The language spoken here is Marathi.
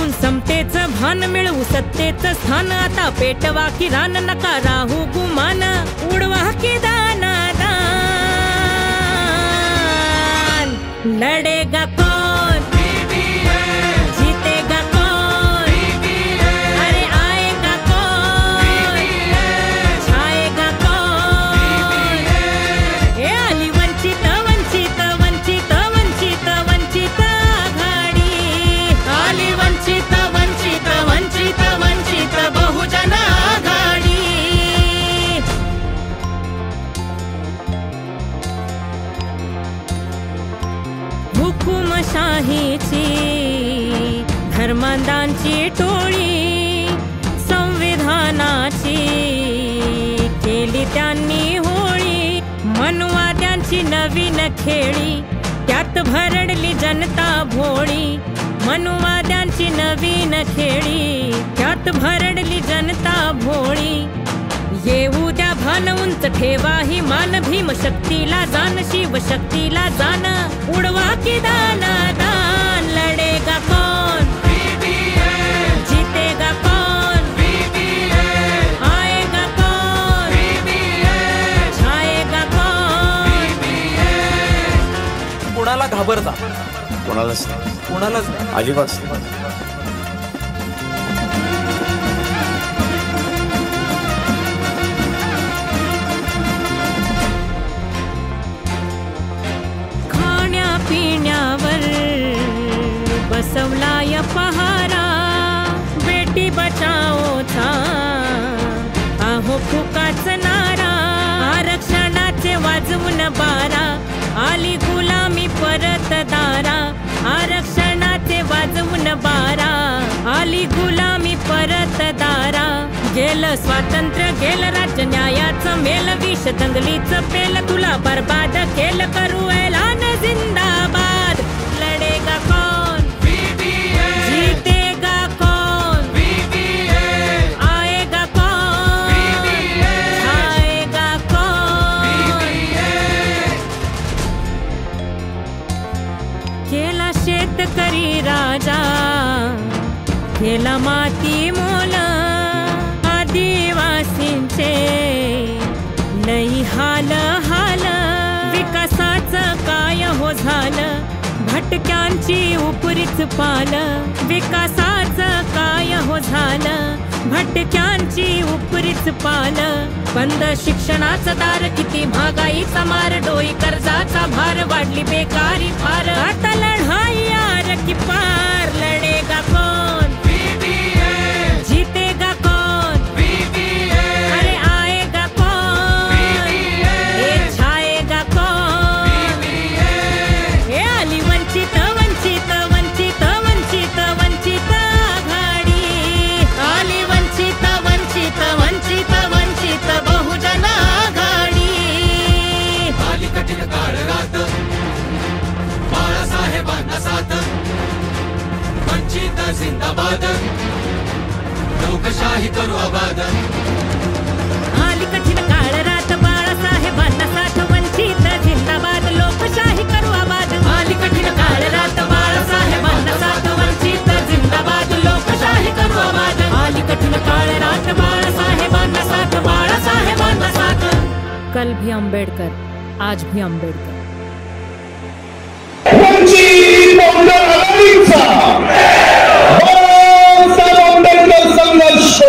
घेऊन समतेचं भान मिळवू सत्तेचं स्थान आता पेटवा की रान नका राहू गुमान उडवा की दान दान लढेगा कौन जीतेगा कौन अरे आएगा कौन छाएगा कौन हे आली वंचित वंचित वंचित वंचित वंचित आघाडी आली वंचित वंचित वंचित वंचित बहुजन आघाडी हुकुमशाहीची धर्मांधांची टोळी संविधानाची केली त्यांनी होळी मनुवाद्यांची नवीन खेळी त्यात भरडली जनता भोळी मनुवाद्यांची नवीन खेळी त्यात भरडली जनता भोळी येऊ द्या भान उंच ठेवा ही मान भीम शक्तीला जाण शिव शक्तीला जाण उडवा की दान दान लढेगा कौन जीतेगा कौन आएगा कौन छाएगा कौन कोणाला घाबरता कोणालाच अजिबात पिण्यावर बसवलाय पहारा बेटी बचाओचा आहो फुकाच नारा आरक्षणाचे वाजवून बारा आली गुलामी परत दारा आरक्षणाचे वाजवून बारा आली गुलामी परत दारा गेलं स्वातंत्र्य गेलं राज्य न्यायाचं मेल विष दंगलीचं पेल तुला बर्बाद केलं करू ऐलान जिंदाबाद लढेगा कौन जीतेगा कौन आएगा कौन छाएगा कौन केला शेतकरी राजा केला माती मोल आदिवासींचे लई हाल हाल विकासाचं काय हो झालं भटक्यांची उपरीच पाल विकासाचं काय हो झालं भटक्यांची उपरीच पाल बंद शिक्षणाचं दार किती महागाईचा मार डोई कर्जाचा भार वाढली बेकारी फार आता लढाई यार की पार लढेगा कौन जीतेगा कौन अरे आएगा कौन हे छाएगा कौन हे आली वंचित वंचित वंचित वंचित वंचित आघाडी आली वंचित वंचित वंचित वंचित बहुजन आघाडी आली कठीण काळ रात बाळासाहेबांना साथ वंचित जिंदाबाद लोकशाही करू आबाद आली कठीण काळ रात बाळासाहेबांना साथ वंचित जिंदाबाद लोकशाही करू आबाद आली कठीण काळ रात बाळासाहेबांना साथ वंचित जिंदाबाद लोकशाही करू आबाद आली कठीण काळ रात बाळासाहेबांना साथ कल भी अम्बेडकर आज भी अम्बेडकर वंचित बहुजन आघाडीचा आंबेडकर संघर्ष